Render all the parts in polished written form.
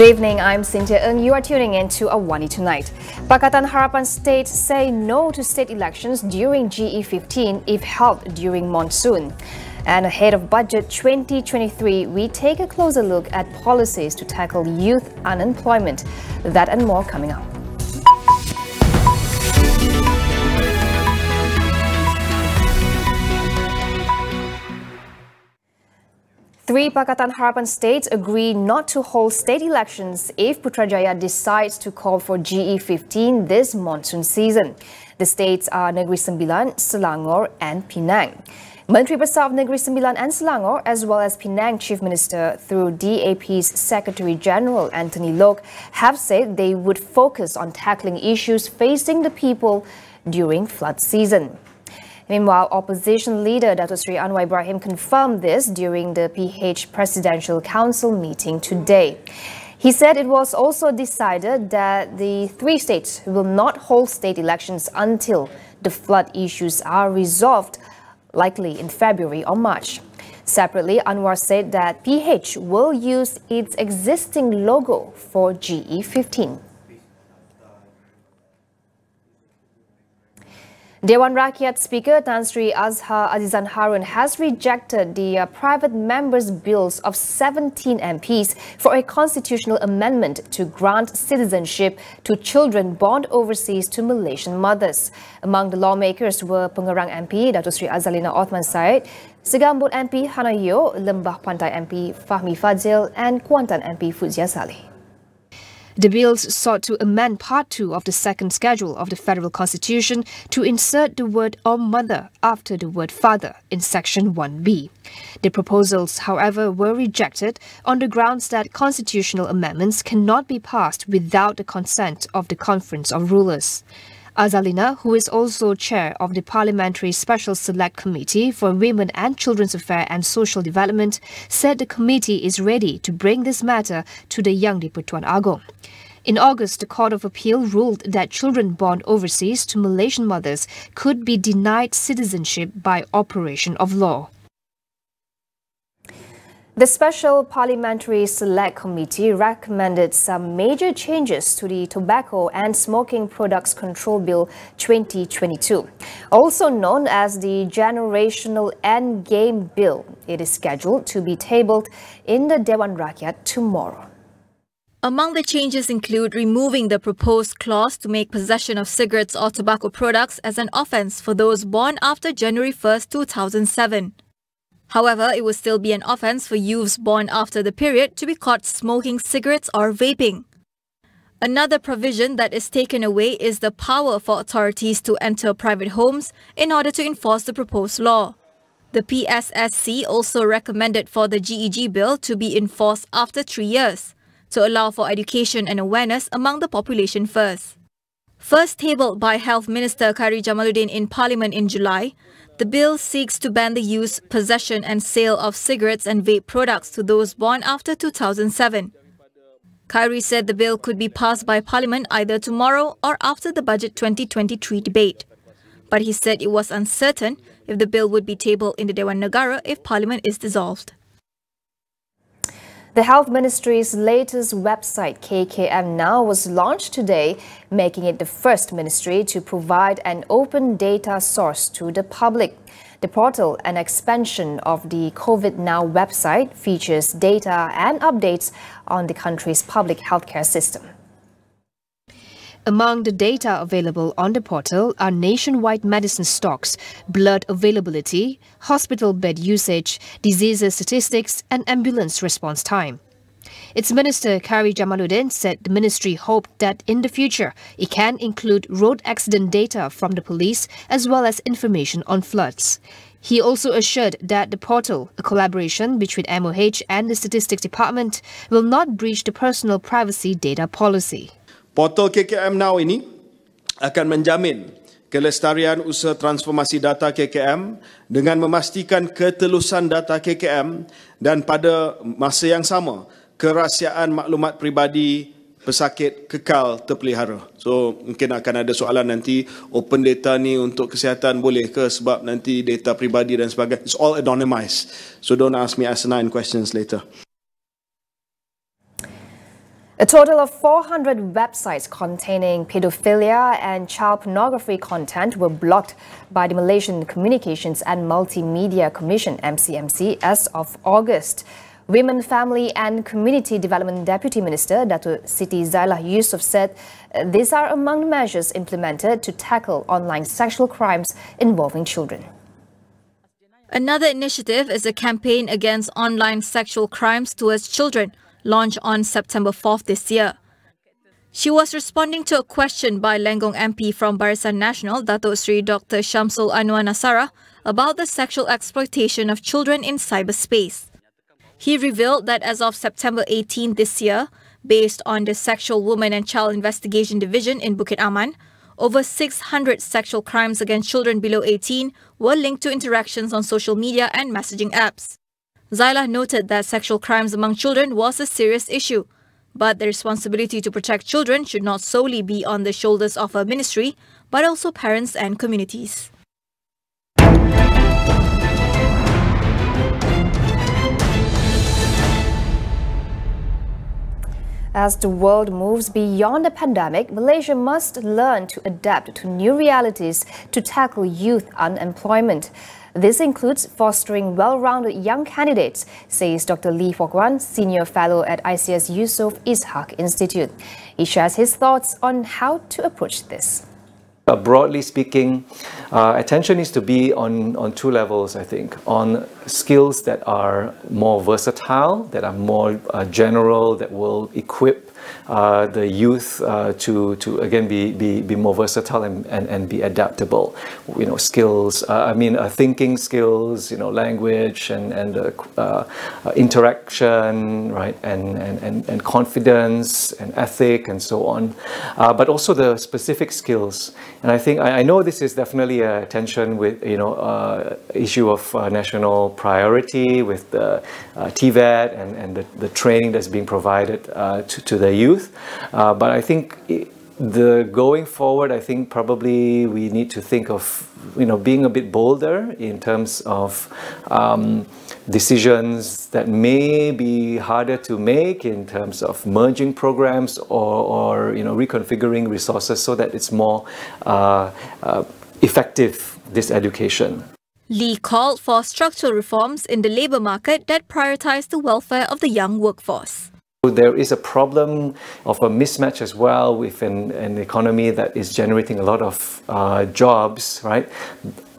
Good evening, I'm Cynthia Ng. You are tuning in to AWANI Tonight. Pakatan Harapan states say no to state elections during GE15 if held during monsoon. And ahead of Budget 2023, we take a closer look at policies to tackle youth unemployment. That and more coming up. Three Pakatan Harapan states agree not to hold state elections if Putrajaya decides to call for GE15 this monsoon season. The states are Negeri Sembilan, Selangor and Penang. Menteri Besar of Negeri Sembilan and Selangor as well as Penang Chief Minister through DAP's Secretary General Anthony Loke have said they would focus on tackling issues facing the people during flood season. Meanwhile, opposition leader Dato Sri Anwar Ibrahim confirmed this during the PH Presidential Council meeting today. He said it was also decided that the three states will not hold state elections until the flood issues are resolved, likely in February or March. Separately, Anwar said that PH will use its existing logo for GE15. Dewan Rakyat Speaker Tan Sri Azhar Azizan Harun has rejected the private members' bills of 17 MPs for a constitutional amendment to grant citizenship to children born overseas to Malaysian mothers. Among the lawmakers were Pengerang MP Dato Sri Azalina Othman Said, Segambut MP Hanayo, Lembah Pantai MP Fahmi Fadzil and Kuantan MP Fuzia Saleh. The bills sought to amend Part 2 of the second schedule of the Federal Constitution to insert the word or mother after the word father in Section 1B. The proposals, however, were rejected on the grounds that constitutional amendments cannot be passed without the consent of the Conference of Rulers. Azalina, who is also chair of the Parliamentary Special Select Committee for Women and Children's Affairs and Social Development, said the committee is ready to bring this matter to the Yang di-Pertuan Agong. In August, the Court of Appeal ruled that children born overseas to Malaysian mothers could be denied citizenship by operation of law. The Special Parliamentary Select Committee recommended some major changes to the Tobacco and Smoking Products Control Bill 2022, also known as the Generational Endgame Bill. It is scheduled to be tabled in the Dewan Rakyat tomorrow. Among the changes include removing the proposed clause to make possession of cigarettes or tobacco products as an offence for those born after January 1, 2007. However, it will still be an offence for youths born after the period to be caught smoking cigarettes or vaping. Another provision that is taken away is the power for authorities to enter private homes in order to enforce the proposed law. The PSSC also recommended for the GEG bill to be enforced after 3 years, to allow for education and awareness among the population first. First tabled by Health Minister Khairi Jamaluddin in Parliament in July, the bill seeks to ban the use, possession and sale of cigarettes and vape products to those born after 2007. Khairi said the bill could be passed by Parliament either tomorrow or after the Budget 2023 debate. But he said it was uncertain if the bill would be tabled in the Dewan Negara if Parliament is dissolved. The Health Ministry's latest website, KKM Now, was launched today, making it the first ministry to provide an open data source to the public. The portal, an expansion of the COVID Now website, features data and updates on the country's public healthcare system. Among the data available on the portal are nationwide medicine stocks, blood availability, hospital bed usage, diseases statistics and ambulance response time. Its Minister Khairi Jamaluddin said the ministry hoped that in the future it can include road accident data from the police as well as information on floods. He also assured that the portal, a collaboration between MOH and the Statistics Department, will not breach the personal privacy data policy. Portal KKM Now ini akan menjamin kelestarian usaha transformasi data KKM dengan memastikan ketelusan data KKM dan pada masa yang sama kerahsiaan maklumat peribadi pesakit kekal terpelihara. So mungkin akan ada soalan nanti open data ni untuk kesihatan boleh ke sebab nanti data peribadi dan sebagainya. It's all anonymized. So don't ask me asinine questions later. A total of 400 websites containing pedophilia and child pornography content were blocked by the Malaysian Communications and Multimedia Commission (MCMC) as of August. Women, Family and Community Development Deputy Minister Datuk Siti Zailah Yusof said these are among the measures implemented to tackle online sexual crimes involving children. Another initiative is a campaign against online sexual crimes towards children, launched on September 4th this year. She was responding to a question by Lenggong MP from Barisan Nasional, Datuk Sri Dr. Shamsul Anwar Nasara, about the sexual exploitation of children in cyberspace. He revealed that as of September 18 this year, based on the Sexual Women and Child Investigation Division in Bukit Aman, over 600 sexual crimes against children below 18 were linked to interactions on social media and messaging apps. Zailah noted that sexual crimes among children was a serious issue, but the responsibility to protect children should not solely be on the shoulders of her ministry, but also parents and communities. As the world moves beyond the pandemic, Malaysia must learn to adapt to new realities to tackle youth unemployment. This includes fostering well-rounded young candidates, says Dr. Lee Fok Wan, Senior Fellow at ICS Yusof Ishak Institute. He shares his thoughts on how to approach this. Broadly speaking, attention needs to be on two levels, I think. On skills that are more versatile, that are more general, that will equip the youth to again be more versatile and be adaptable. You know, skills. Thinking skills. You know, language and interaction, right, and confidence and ethic and so on. But also the specific skills. And I think I know this is definitely a tension with issue of national priority with the TVET and the training that's being provided to the youth. But I think the going forward, I think probably we need to think of being a bit bolder in terms of decisions that may be harder to make in terms of merging programs or reconfiguring resources so that it's more effective, this education. Lee called for structural reforms in the labour market that prioritise the welfare of the young workforce. There is a problem of a mismatch as well with an economy that is generating a lot of jobs, right?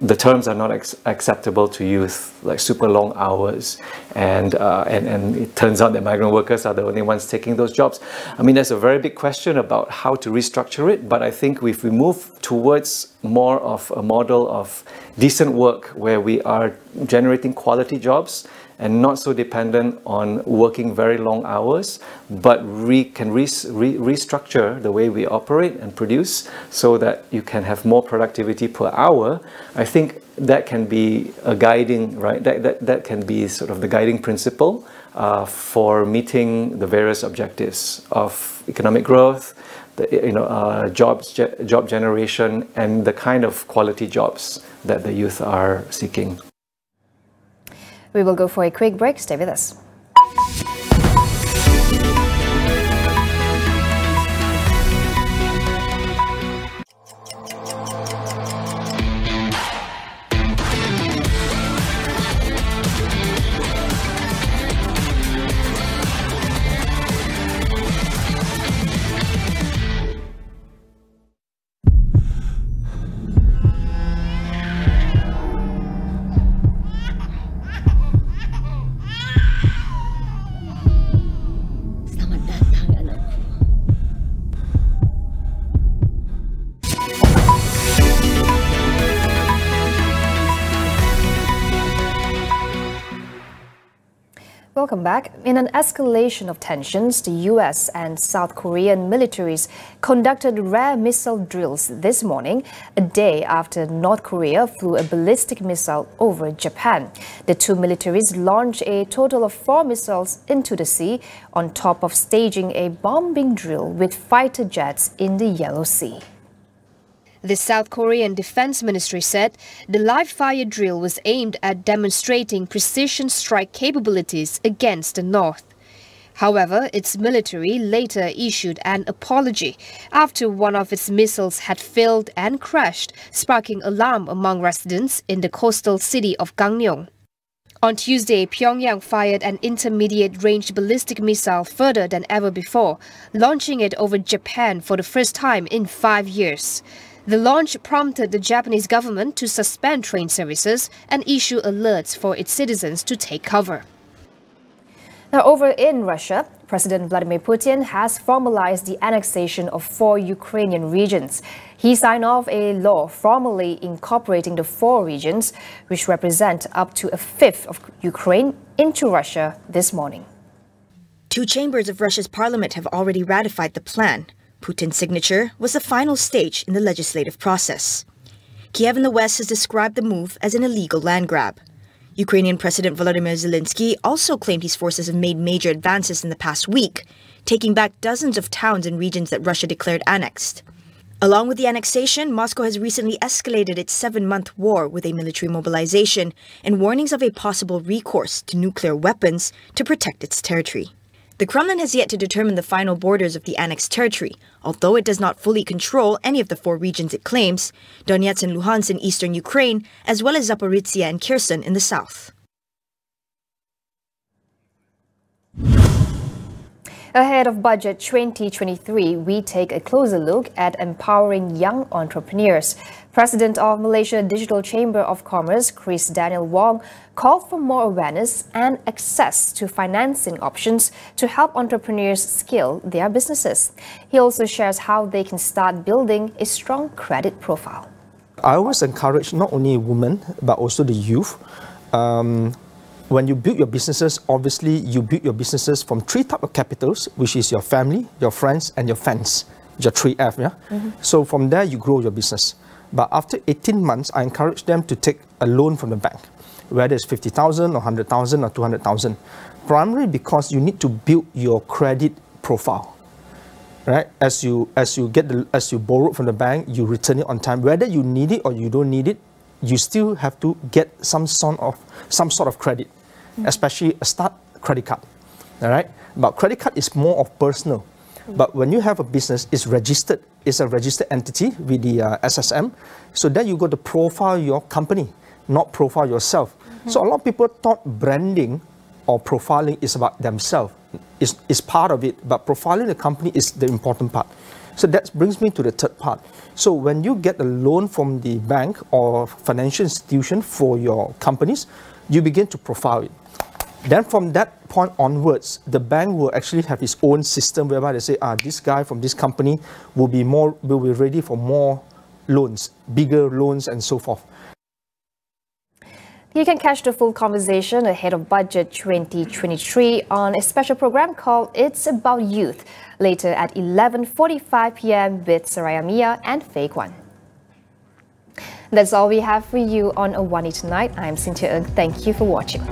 The terms are not acceptable to youth, like super long hours, and it turns out that migrant workers are the only ones taking those jobs. I mean, there's a very big question about how to restructure it, but I think if we move towards more of a model of decent work where we are generating quality jobs and not so dependent on working very long hours, but can restructure the way we operate and produce so that you can have more productivity per hour, I think that can be a guiding, right? That can be sort of the guiding principle for meeting the various objectives of economic growth, job generation, and the kind of quality jobs that the youth are seeking. We will go for a quick break. Stay with us. Welcome back. In an escalation of tensions, the US and South Korean militaries conducted rare missile drills this morning, a day after North Korea flew a ballistic missile over Japan. The two militaries launched a total of 4 missiles into the sea, on top of staging a bombing drill with fighter jets in the Yellow Sea. The South Korean Defense Ministry said the live-fire drill was aimed at demonstrating precision strike capabilities against the North. However, its military later issued an apology after one of its missiles had failed and crashed, sparking alarm among residents in the coastal city of Gangneung. On Tuesday, Pyongyang fired an intermediate-range ballistic missile further than ever before, launching it over Japan for the first time in 5 years. The launch prompted the Japanese government to suspend train services and issue alerts for its citizens to take cover. Now, over in Russia, President Vladimir Putin has formalized the annexation of 4 Ukrainian regions. He signed off a law formally incorporating the 4 regions, which represent up to a fifth of Ukraine, into Russia this morning. 2 chambers of Russia's parliament have already ratified the plan. Putin's signature was the final stage in the legislative process. Kiev and the West has described the move as an illegal land grab. Ukrainian President Volodymyr Zelensky also claimed his forces have made major advances in the past week, taking back dozens of towns and regions that Russia declared annexed. Along with the annexation, Moscow has recently escalated its 7-month war with a military mobilization and warnings of a possible recourse to nuclear weapons to protect its territory. The Kremlin has yet to determine the final borders of the annexed territory, although it does not fully control any of the 4 regions it claims, Donetsk and Luhansk in eastern Ukraine, as well as Zaporizhzhia and Kherson in the south. Ahead of Budget 2023, we take a closer look at empowering young entrepreneurs. President of Malaysia Digital Chamber of Commerce, Chris Daniel Wong, called for more awareness and access to financing options to help entrepreneurs scale their businesses. He also shares how they can start building a strong credit profile. I always encourage not only women, but also the youth. When you build your businesses, obviously you build your businesses from 3 types of capitals, which is your family, your friends, and your fans, your 3F. Yeah? So from there, you grow your business. But after 18 months, I encourage them to take a loan from the bank, whether it's 50,000 or 100,000 or 200,000. Primarily because you need to build your credit profile. Right? As you borrow from the bank, you return it on time. Whether you need it or you don't need it, you still have to get some sort of credit, especially a start credit card. All right? But credit card is more of personal. But when you have a business, it's registered. It's a registered entity with the SSM. So then you got to profile your company, not profile yourself. So a lot of people thought branding or profiling is about themselves. It's part of it, but profiling the company is the important part. So that brings me to the third part. So when you get a loan from the bank or financial institution for your companies, you begin to profile it. Then from that point onwards, the bank will actually have its own system whereby they say, this guy from this company will be ready for more loans, bigger loans and so forth. You can catch the full conversation ahead of Budget 2023 on a special program called It's About Youth, later at 11:45 p.m. with Saraya Mia and Fei Guan. That's all we have for you on AWANI tonight. I'm Cynthia Ng. Thank you for watching.